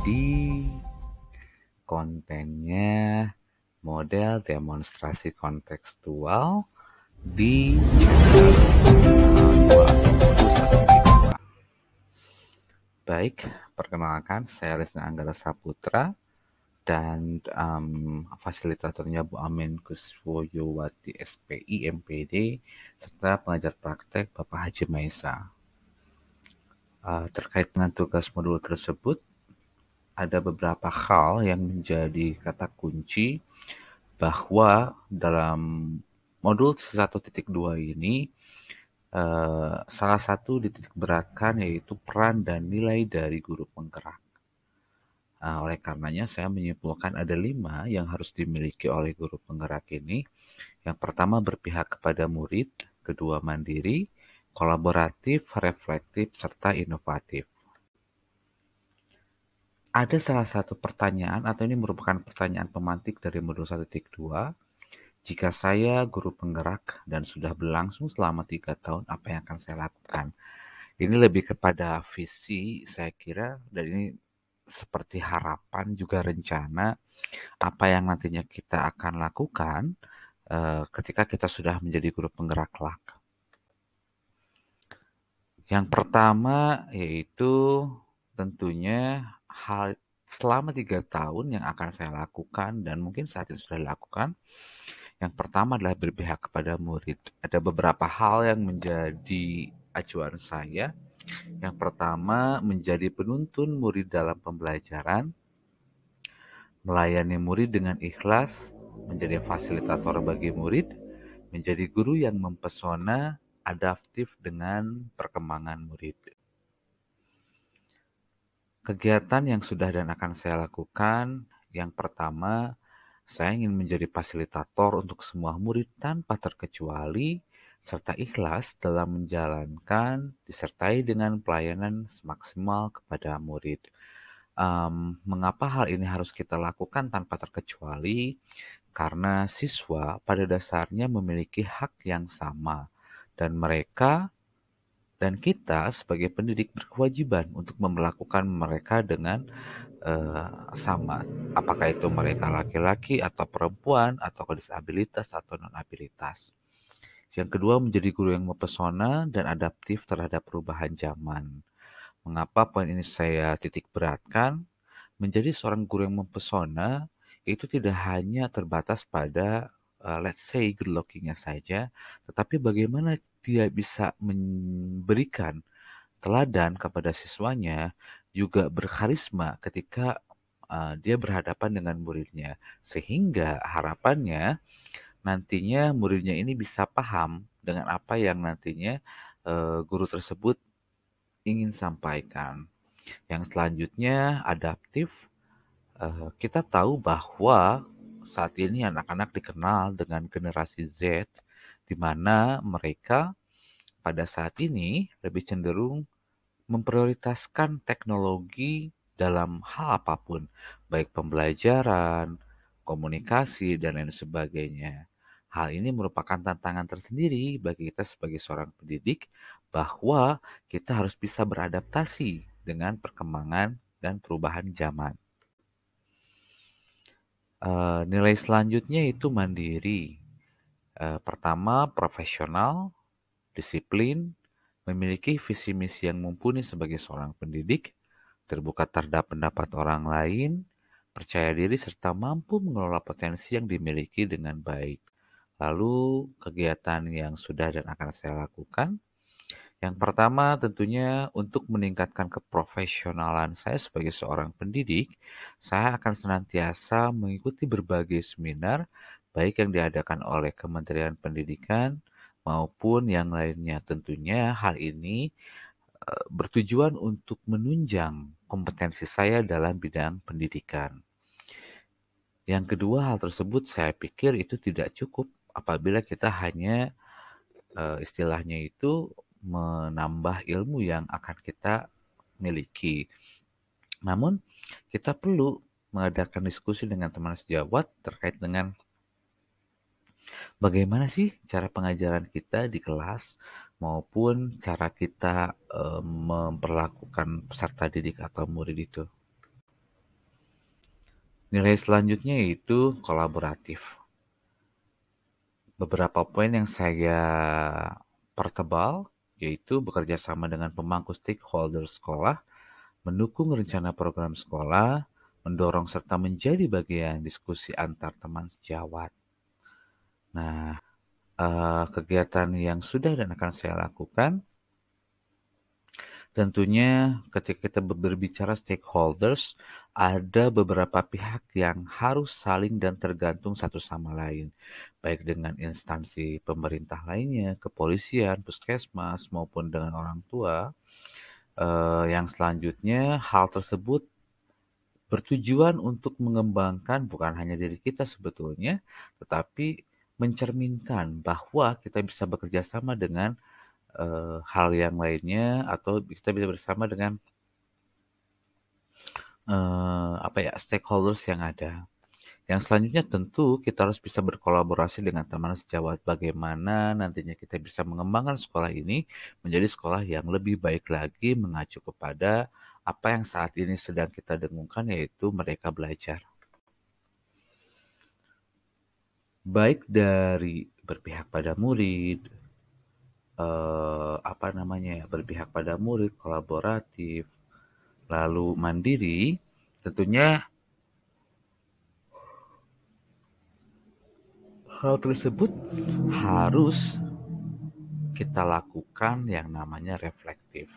Jadi kontennya model demonstrasi kontekstual di channel 2. Baik, perkenalkan saya Risna Anggara Saputra dan fasilitatornya Bu Amin Kuswoyowati SPI MPD serta pengajar praktek Bapak Haji Maisa. Terkait dengan tugas modul tersebut, ada beberapa hal yang menjadi kata kunci bahwa dalam modul 1.2 ini salah satu dititik beratkan yaitu peran dan nilai dari guru penggerak. Oleh karenanya saya menyimpulkan ada 5 yang harus dimiliki oleh guru penggerak ini. Yang pertama berpihak kepada murid, kedua mandiri, kolaboratif, reflektif, serta inovatif. Ada salah satu pertanyaan atau ini merupakan pertanyaan pemantik dari modul 1.2. Jika saya guru penggerak dan sudah berlangsung selama 3 tahun, apa yang akan saya lakukan? Ini lebih kepada visi, saya kira, dan ini seperti harapan juga rencana apa yang nantinya kita akan lakukan ketika kita sudah menjadi guru penggerak kelak. Yang pertama yaitu tentunya hal selama 3 tahun yang akan saya lakukan dan mungkin saat ini sudah dilakukan. Yang pertama adalah berpihak kepada murid. Ada beberapa hal yang menjadi acuan saya. Yang pertama, menjadi penuntun murid dalam pembelajaran, melayani murid dengan ikhlas, menjadi fasilitator bagi murid, menjadi guru yang mempesona, adaptif dengan perkembangan murid. Kegiatan yang sudah dan akan saya lakukan, yang pertama, saya ingin menjadi fasilitator untuk semua murid tanpa terkecuali, serta ikhlas dalam menjalankan, disertai dengan pelayanan semaksimal kepada murid. Mengapa hal ini harus kita lakukan tanpa terkecuali? Karena siswa pada dasarnya memiliki hak yang sama, dan mereka dan kita sebagai pendidik berkewajiban untuk memperlakukan mereka dengan sama. Apakah itu mereka laki-laki atau perempuan, atau disabilitas atau non-abilitas. Yang kedua, menjadi guru yang mempesona dan adaptif terhadap perubahan zaman. Mengapa poin ini saya titik beratkan? Menjadi seorang guru yang mempesona itu tidak hanya terbatas pada let's say good looking-nya saja, tetapi bagaimana dia bisa memberikan teladan kepada siswanya, juga berkarisma ketika dia berhadapan dengan muridnya. Sehingga harapannya nantinya muridnya ini bisa paham dengan apa yang nantinya guru tersebut ingin sampaikan. Yang selanjutnya adaptif. Kita tahu bahwa saat ini anak-anak dikenal dengan generasi Z, di mana mereka pada saat ini lebih cenderung memprioritaskan teknologi dalam hal apapun, baik pembelajaran, komunikasi, dan lain sebagainya. Hal ini merupakan tantangan tersendiri bagi kita sebagai seorang pendidik, bahwa kita harus bisa beradaptasi dengan perkembangan dan perubahan zaman. Nilai selanjutnya itu mandiri. Pertama, profesional, disiplin, memiliki visi misi yang mumpuni sebagai seorang pendidik, terbuka terhadap pendapat orang lain, percaya diri, serta mampu mengelola potensi yang dimiliki dengan baik. Lalu, kegiatan yang sudah dan akan saya lakukan. Yang pertama tentunya untuk meningkatkan keprofesionalan saya sebagai seorang pendidik, saya akan senantiasa mengikuti berbagai seminar, baik yang diadakan oleh Kementerian Pendidikan maupun yang lainnya. Tentunya hal ini bertujuan untuk menunjang kompetensi saya dalam bidang pendidikan. Yang kedua, hal tersebut saya pikir itu tidak cukup apabila kita hanya istilahnya itu menambah ilmu yang akan kita miliki. Namun, kita perlu mengadakan diskusi dengan teman sejawat terkait dengan bagaimana sih cara pengajaran kita di kelas maupun cara kita memperlakukan peserta didik atau murid itu. Nilai selanjutnya yaitu kolaboratif. Beberapa poin yang saya pertebal yaitu bekerja sama dengan pemangku stakeholder sekolah, mendukung rencana program sekolah, mendorong serta menjadi bagian diskusi antar teman sejawat. Nah, kegiatan yang sudah dan akan saya lakukan, tentunya ketika kita berbicara stakeholders, ada beberapa pihak yang harus saling dan tergantung satu sama lain, baik dengan instansi pemerintah lainnya, kepolisian, puskesmas, maupun dengan orang tua. Yang selanjutnya, hal tersebut bertujuan untuk mengembangkan bukan hanya diri kita sebetulnya, tetapi mencerminkan bahwa kita bisa bekerja sama dengan hal yang lainnya atau kita bisa bersama dengan stakeholders yang ada. Yang selanjutnya tentu kita harus bisa berkolaborasi dengan teman sejawat bagaimana nantinya kita bisa mengembangkan sekolah ini menjadi sekolah yang lebih baik lagi mengacu kepada apa yang saat ini sedang kita dengungkan yaitu Merdeka Belajar. Baik dari berpihak pada murid, berpihak pada murid, kolaboratif, lalu mandiri, tentunya hal tersebut harus kita lakukan yang namanya reflektif.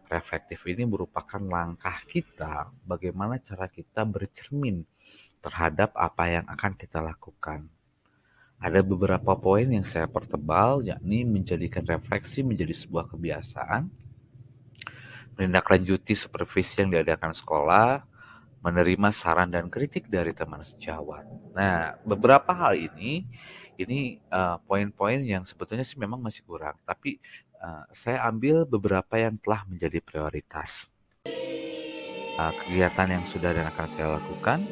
Reflektif ini merupakan langkah kita bagaimana cara kita bercermin terhadap apa yang akan kita lakukan. Ada beberapa poin yang saya pertebal, yakni menjadikan refleksi menjadi sebuah kebiasaan, menindaklanjuti supervisi yang diadakan sekolah, menerima saran dan kritik dari teman sejawat. Nah, beberapa hal ini poin-poin yang sebetulnya sih memang masih kurang, tapi saya ambil beberapa yang telah menjadi prioritas. Kegiatan yang sudah dan akan saya lakukan,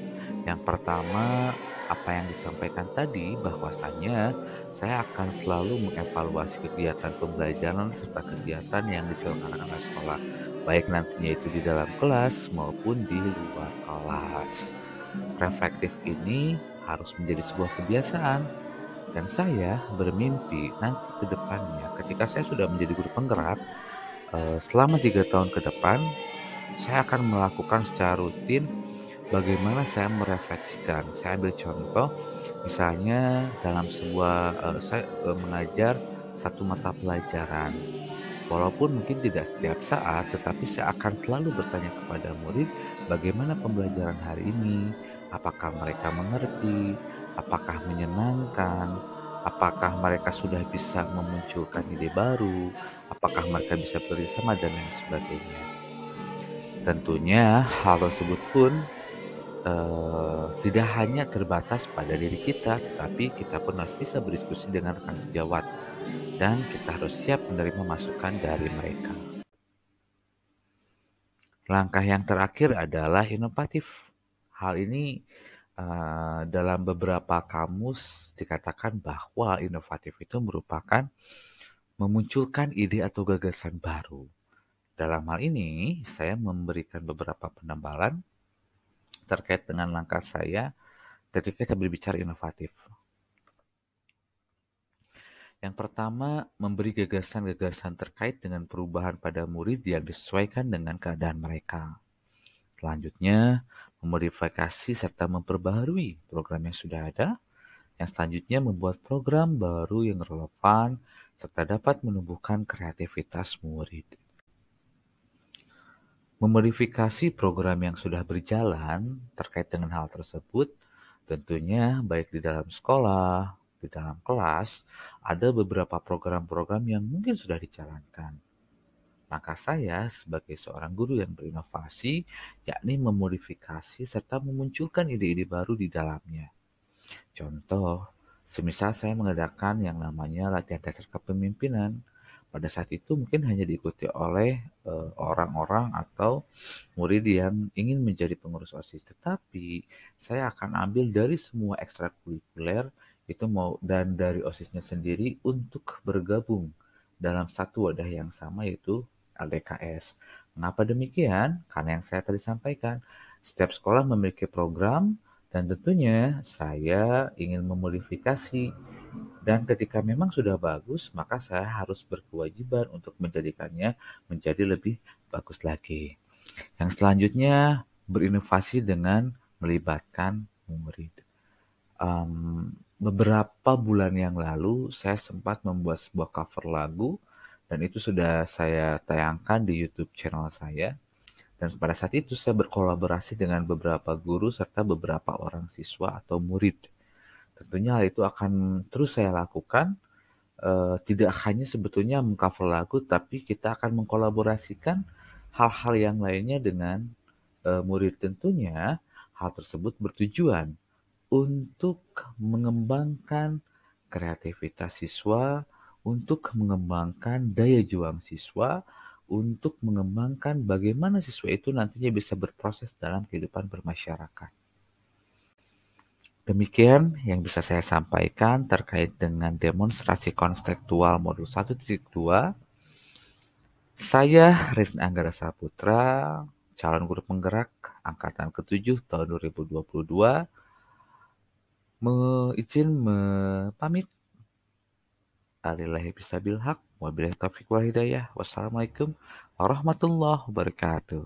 yang pertama apa yang disampaikan tadi bahwasanya saya akan selalu mengevaluasi kegiatan pembelajaran serta kegiatan yang diselenggarakan oleh sekolah, baik nantinya itu di dalam kelas maupun di luar kelas. Reflektif ini harus menjadi sebuah kebiasaan dan saya bermimpi nanti ke depannya ketika saya sudah menjadi guru penggerak selama 3 tahun ke depan saya akan melakukan secara rutin bagaimana saya merefleksikan. Saya ambil contoh, misalnya dalam saya mengajar satu mata pelajaran. Walaupun mungkin tidak setiap saat, tetapi saya akan selalu bertanya kepada murid bagaimana pembelajaran hari ini, apakah mereka mengerti, apakah menyenangkan, apakah mereka sudah bisa memunculkan ide baru, apakah mereka bisa bekerjasama dan lain sebagainya. Tentunya hal tersebut pun tidak hanya terbatas pada diri kita, tetapi kita pun harus bisa berdiskusi dengan rekan sejawat dan kita harus siap menerima masukan dari mereka. Langkah yang terakhir adalah inovatif. Hal ini dalam beberapa kamus dikatakan bahwa inovatif itu merupakan memunculkan ide atau gagasan baru. Dalam hal ini, saya memberikan beberapa penambalan terkait dengan langkah saya ketika kita berbicara inovatif. Yang pertama, memberi gagasan-gagasan terkait dengan perubahan pada murid yang disesuaikan dengan keadaan mereka. Selanjutnya, memodifikasi serta memperbaharui program yang sudah ada. Yang selanjutnya, membuat program baru yang relevan serta dapat menumbuhkan kreativitas murid. Memodifikasi program yang sudah berjalan terkait dengan hal tersebut, tentunya baik di dalam sekolah, di dalam kelas, ada beberapa program-program yang mungkin sudah dijalankan. Maka saya sebagai seorang guru yang berinovasi, yakni memodifikasi serta memunculkan ide-ide baru di dalamnya. Contoh, semisal saya mengadakan yang namanya latihan dasar kepemimpinan. Pada saat itu mungkin hanya diikuti oleh orang-orang atau murid yang ingin menjadi pengurus OSIS. Tetapi saya akan ambil dari semua ekstrakurikuler itu dan dari OSISnya sendiri untuk bergabung dalam satu wadah yang sama yaitu LDKS. Mengapa demikian? Karena yang saya tadi sampaikan, setiap sekolah memiliki program, Dan tentunya saya ingin memodifikasi, dan ketika memang sudah bagus, maka saya harus berkewajiban untuk menjadikannya menjadi lebih bagus lagi. Yang selanjutnya, berinovasi dengan melibatkan murid. Beberapa bulan yang lalu, saya sempat membuat sebuah cover lagu, dan itu sudah saya tayangkan di YouTube channel saya. Dan pada saat itu saya berkolaborasi dengan beberapa guru serta beberapa orang siswa atau murid. Tentunya hal itu akan terus saya lakukan, tidak hanya sebetulnya meng-cover lagu, tapi kita akan mengkolaborasikan hal-hal yang lainnya dengan, murid. Tentunya hal tersebut bertujuan untuk mengembangkan kreativitas siswa, untuk mengembangkan daya juang siswa, untuk mengembangkan bagaimana siswa itu nantinya bisa berproses dalam kehidupan bermasyarakat. Demikian yang bisa saya sampaikan terkait dengan demonstrasi konstekstual modul 1.2. Saya Rizny Anggara Saputra, calon guru penggerak angkatan ke-7 tahun 2022, izin pamit. Alillahi bisabil haq, wabillahi taufiq wal hidayah. Wassalamualaikum warahmatullahi wabarakatuh.